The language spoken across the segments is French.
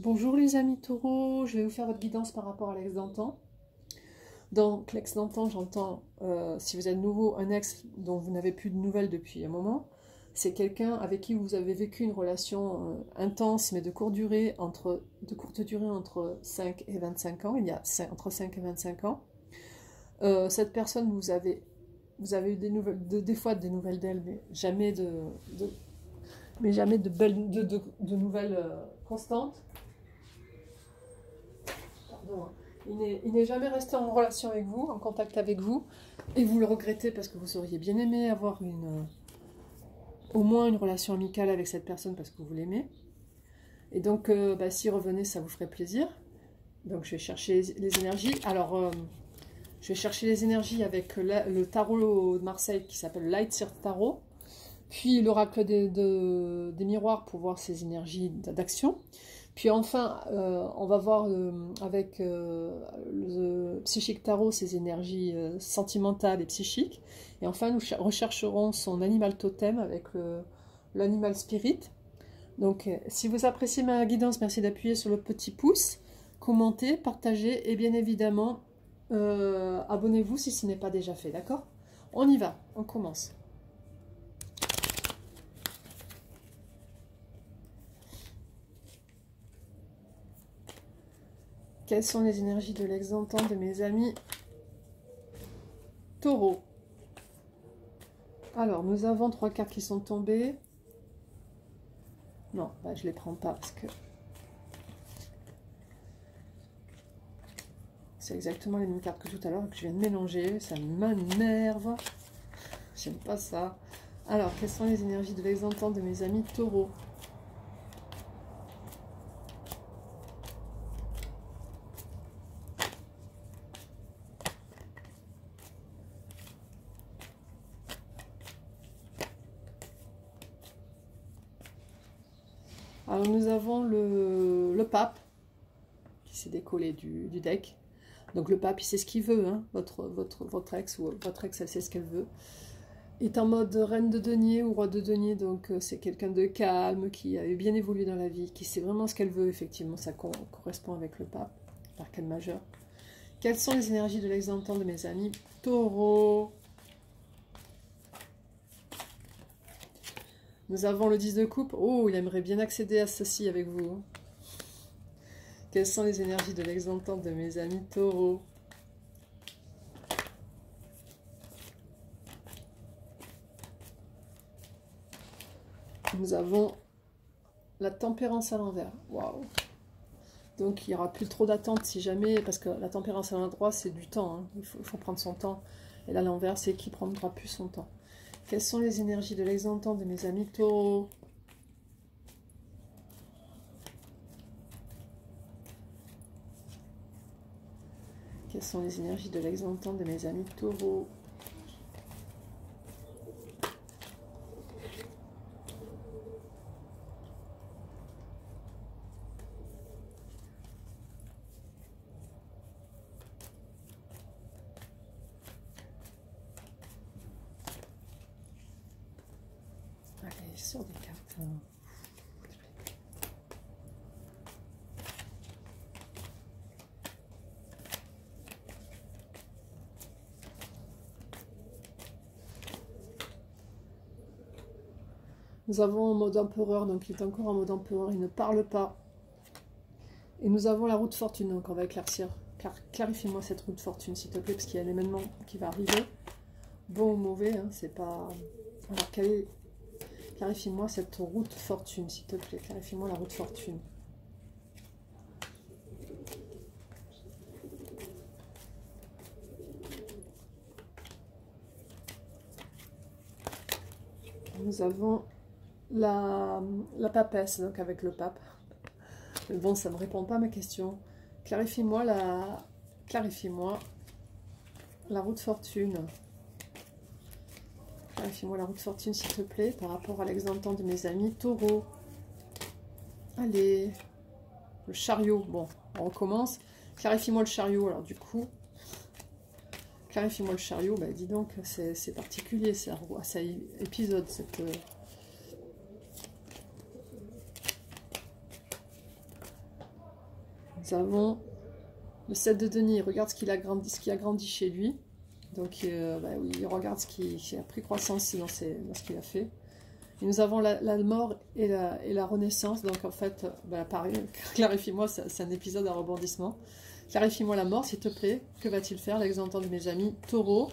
Bonjour les amis taureaux, je vais vous faire votre guidance par rapport à l'ex d'antan. Donc l'ex d'antan, j'entends, si vous êtes nouveau, un ex dont vous n'avez plus de nouvelles depuis un moment. C'est quelqu'un avec qui vous avez vécu une relation intense mais de courte durée, entre 5 et 25 ans. Il y a entre 5 et 25 ans. Cette personne, vous avez eu des nouvelles, des fois des nouvelles d'elle, mais jamais de nouvelles constantes. Pardon, hein. Il n'est jamais resté en relation avec vous, en contact avec vous, et vous le regrettez parce que vous auriez bien aimé avoir au moins une relation amicale avec cette personne parce que vous l'aimez. Et donc, s'il revenait, ça vous ferait plaisir. Donc, je vais chercher les énergies. Alors, je vais chercher les énergies avec le tarot de Marseille qui s'appelle Light Seer Tarot, puis l'oracle des miroirs pour voir ces énergies d'action. Puis enfin, on va voir avec le psychique tarot ses énergies sentimentales et psychiques. Et enfin, nous rechercherons son animal totem avec l'animal spirit. Donc, si vous appréciez ma guidance, merci d'appuyer sur le petit pouce, commenter, partager et bien évidemment, abonnez-vous si ce n'est pas déjà fait, d'accord? On y va, on commence. Quelles sont les énergies de l'ex d'antan de mes amis taureaux? Alors, nous avons 3 cartes qui sont tombées. Non, je ne les prends pas parce que c'est exactement les mêmes cartes que tout à l'heure que je viens de mélanger. Ça m'énerve. J'aime pas ça. Alors, quelles sont les énergies de l'ex d'antan de mes amis taureaux? Alors nous avons le pape qui s'est décollé du deck. Donc le pape, il sait ce qu'il veut, hein. Votre ex ou votre ex, elle sait ce qu'elle veut. Il est en mode reine de denier ou roi de denier, donc c'est quelqu'un de calme, qui a bien évolué dans la vie, qui sait vraiment ce qu'elle veut, effectivement, ça correspond avec le pape, l'arcane majeur. Quelles sont les énergies de l'ex d'antan de mes amis taureaux? Nous avons le 10 de coupe. Oh, il aimerait bien accéder à ceci avec vous. Quelles sont les énergies de l'ex d'antan de mes amis taureaux? Nous avons la tempérance à l'envers. Waouh! Donc, il n'y aura plus trop d'attente si jamais, parce que la tempérance à l'endroit, c'est du temps. Hein. Il faut prendre son temps. Et là, à l'envers, c'est qui prendra plus son temps. Quelles sont les énergies de l'ex d'antan de mes amis taureaux? Quelles sont les énergies de l'ex d'antan de mes amis taureaux? Allez, sors des cartes. Nous avons en mode empereur, donc il est encore en mode empereur, il ne parle pas. Et nous avons la roue de fortune, donc on va éclaircir. Clarifie-moi cette roue de fortune, s'il te plaît, parce qu'il y a l'événement qui va arriver. Bon ou mauvais, hein, c'est pas... Alors, clarifie-moi cette roue de fortune, s'il te plaît. Clarifie-moi la roue de fortune. Nous avons la papesse, donc avec le pape. Mais bon, ça ne me répond pas à ma question. Clarifie-moi la roue de fortune. Clarifie-moi la roue de fortune, s'il te plaît, par rapport à l'ex d'antan de mes amis taureaux. Allez, le chariot. Bon, on recommence. Clarifie-moi le chariot, alors du coup. Clarifie-moi le chariot, bah dis donc, c'est particulier, ça épisode, cette... Nous avons le 7 de denier, il regarde ce qui a grandi chez lui. Donc bah oui, il regarde ce qui a pris croissance dans ce qu'il a fait. Et nous avons la mort et la renaissance. Donc en fait, bah, pareil, clarifie-moi, c'est un épisode à rebondissement. Clarifie-moi la mort, s'il te plaît. Que va-t-il faire, l'exemple de mes amis taureaux?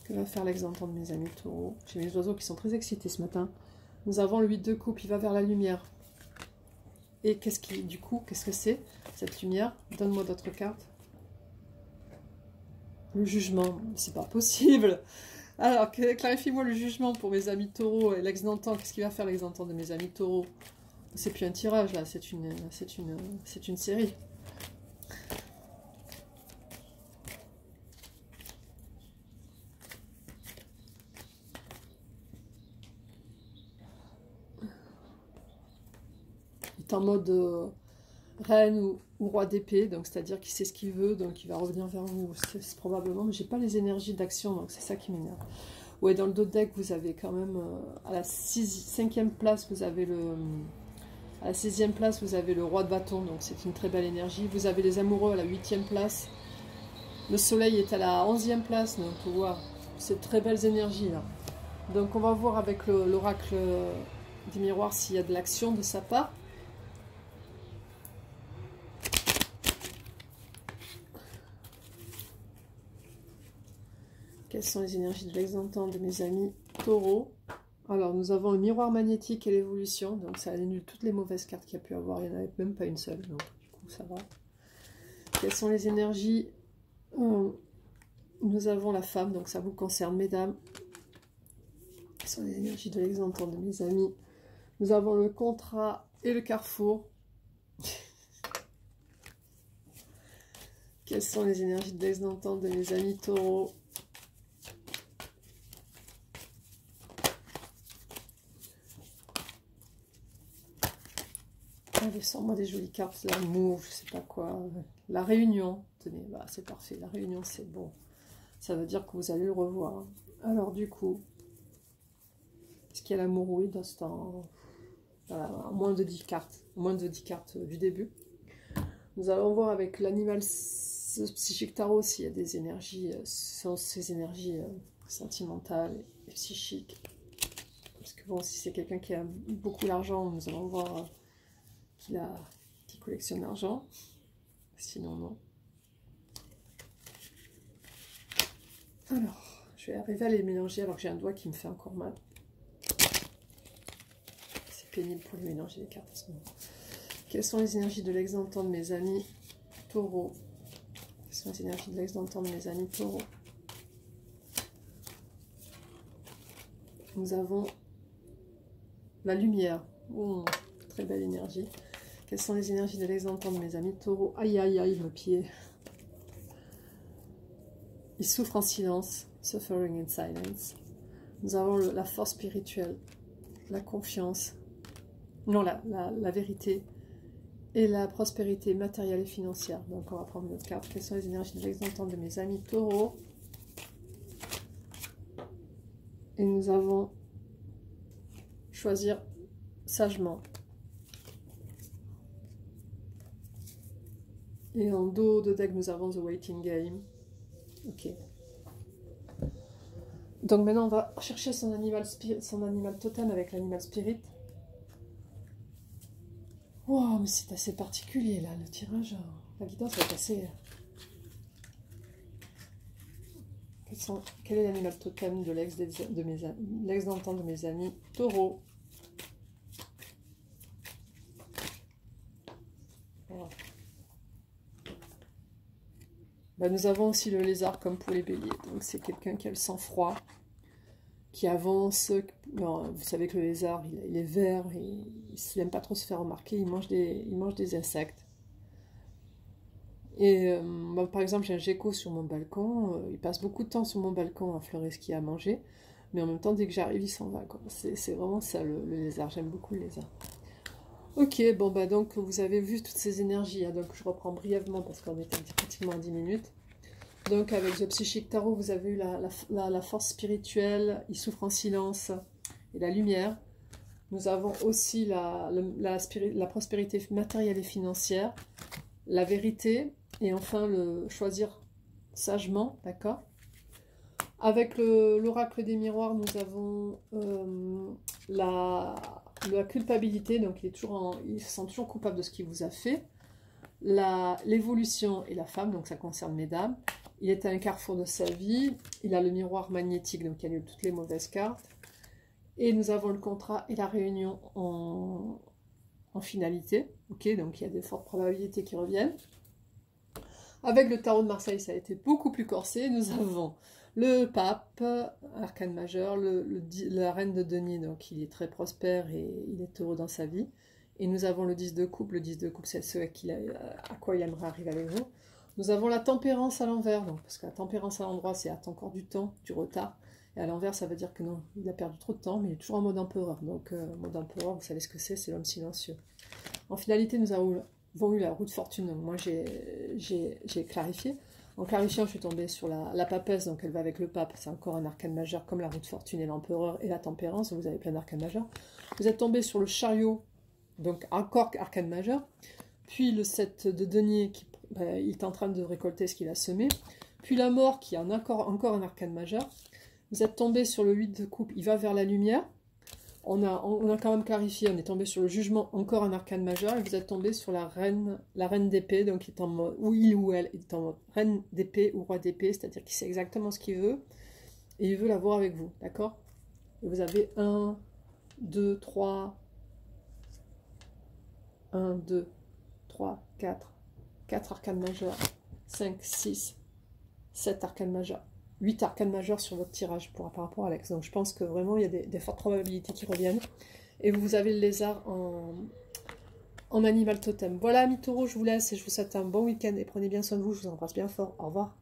Que va faire l'exemple de mes amis taureaux? J'ai mes oiseaux qui sont très excités ce matin. Nous avons le 8 de coupe, il va vers la lumière. Et qu'est-ce que c'est cette lumière? Donne-moi d'autres cartes. Le jugement, c'est pas possible. Alors, clarifie-moi le jugement pour mes amis taureaux et l'ex d'antan. Qu'est-ce qu'il va faire l'ex d'antan de mes amis taureaux? C'est plus un tirage là, c'est une série. Il est en mode reine ou roi d'épée, donc c'est-à-dire qu'il sait ce qu'il veut, donc il va revenir vers vous, c'est probablement, mais j'ai pas les énergies d'action, donc c'est ça qui m'énerve. Ouais, dans le dos de deck, vous avez quand même, à la 5e place, vous avez à la 6e place, vous avez le roi de bâton, donc c'est une très belle énergie. Vous avez les amoureux à la 8e place. Le soleil est à la 11e place, donc wow, c'est très belles énergies là. Donc on va voir avec l'oracle des miroirs s'il y a de l'action de sa part. Quelles sont les énergies de l'ex-d'antan de mes amis taureaux? Alors, nous avons le miroir magnétique et l'évolution. Donc, ça annule toutes les mauvaises cartes qu'il y a pu avoir. Il n'y en avait même pas une seule. Donc, du coup, ça va. Quelles sont les énergies? Nous avons la femme. Donc, ça vous concerne, mesdames. Quelles sont les énergies de l'ex-d'antan de mes amis? Nous avons le contrat et le carrefour. Quelles sont les énergies de l'ex-d'antan de mes amis taureaux? Allez, sors-moi des jolies cartes, l'amour, je sais pas quoi. La réunion, tenez, bah, c'est parfait, la réunion c'est bon. Ça veut dire que vous allez le revoir. Alors du coup, est-ce qu'il y a l'amour? Oui, dans ce temps, voilà, moins de 10 cartes, du début. Nous allons voir avec l'animal psychique tarot s'il y a des énergies, ces énergies sentimentales et psychiques. Parce que bon, si c'est quelqu'un qui a beaucoup d'argent, nous allons voir... qui collectionne l'argent, sinon non. Alors, je vais arriver à les mélanger alors que j'ai un doigt qui me fait encore mal. C'est pénible pour les mélanger les cartes en ce moment. Quelles sont les énergies de l'ex-d'antan de mes amis taureaux? Quelles sont les énergies de l'ex-d'antan de mes amis taureaux? Nous avons la lumière. Oh, très belle énergie. Quelles sont les énergies de l'ex-d'antan de mes amis taureaux? Aïe, aïe, aïe, le pied. Ils souffrent en silence. Suffering in silence. Nous avons la force spirituelle, la confiance, non, la vérité et la prospérité matérielle et financière. Donc, on va prendre notre carte. Quelles sont les énergies de l'ex-d'antan de mes amis taureaux? Et nous avons choisir sagement. Et en dos de deck, nous avons The Waiting Game. Ok. Donc maintenant, on va chercher son animal totem avec l'animal spirit. Wow, mais c'est assez particulier là, le tirage. La guidance va passer. Quel est l'animal totem de l'ex-d'antan de mes amis taureaux? Voilà. Bah, nous avons aussi le lézard comme pour les béliers. Donc c'est quelqu'un qui a le sang-froid, qui avance. Non, vous savez que le lézard, il est vert, et il n'aime pas trop se faire remarquer, il mange des insectes. Et bah, par exemple, j'ai un gecko sur mon balcon, il passe beaucoup de temps sur mon balcon à fleurer ce qu'il y a à manger, mais en même temps, dès que j'arrive, il s'en va. C'est vraiment ça le lézard, j'aime beaucoup le lézard. Ok, bon bah donc vous avez vu toutes ces énergies, hein, donc je reprends brièvement parce qu'on était pratiquement à 10 minutes. Donc avec The Psychic Tarot, vous avez eu la force spirituelle, il souffre en silence, et la lumière. Nous avons aussi la prospérité matérielle et financière, la vérité, et enfin le choisir sagement, d'accord? Avec l'oracle des miroirs, nous avons la culpabilité, donc il se sent toujours coupable de ce qu'il vous a fait. L'évolution et la femme, donc ça concerne mesdames. Il est à un carrefour de sa vie, il a le miroir magnétique, donc il annule toutes les mauvaises cartes. Et nous avons le contrat et la réunion en finalité, ok, donc il y a de fortes probabilités qui reviennent. Avec le tarot de Marseille, ça a été beaucoup plus corsé. Nous avons le pape, arcane majeur, la reine de denier, donc il est très prospère et il est heureux dans sa vie. Et nous avons le 10 de coupe. Le 10 de coupe, c'est ce à quoi il aimerait arriver avec vous. Nous avons la tempérance à l'envers, parce que la tempérance à l'endroit, c'est attends encore du temps, du retard. Et à l'envers, ça veut dire que non, il a perdu trop de temps, mais il est toujours en mode empereur. Donc, mode empereur, vous savez ce que c'est l'homme silencieux. En finalité, nous avons eu la roue de fortune. Donc, moi, j'ai clarifié. En clarifiant, je suis tombée sur la papesse, donc elle va avec le pape. C'est encore un arcane majeur, comme la roue de fortune et l'empereur et la tempérance. Vous avez plein d'arcanes majeurs. Vous êtes tombé sur le chariot, donc encore arcane majeur. Puis le 7 de denier, il est en train de récolter ce qu'il a semé. Puis la mort, qui est encore un arcane majeur. Vous êtes tombé sur le 8 de coupe, il va vers la lumière. On a quand même clarifié, on est tombé sur le jugement, encore un arcane majeur. Et vous êtes tombé sur la reine d'épée, donc il est en mode, ou il ou elle est en mode reine d'épée ou roi d'épée, c'est-à-dire qu'il sait exactement ce qu'il veut. Et il veut l'avoir avec vous, d'accord? Et vous avez 1, 2, 3, 1, 2, 3, 4 arcanes majeurs, 5, 6, 7 arcanes majeurs. 8 arcanes majeurs sur votre tirage par rapport à Alex. Donc je pense que vraiment il y a des fortes probabilités qui reviennent. Et vous avez le lézard en animal totem. Voilà, amis taureaux, je vous laisse et je vous souhaite un bon week-end et prenez bien soin de vous. Je vous embrasse bien fort. Au revoir.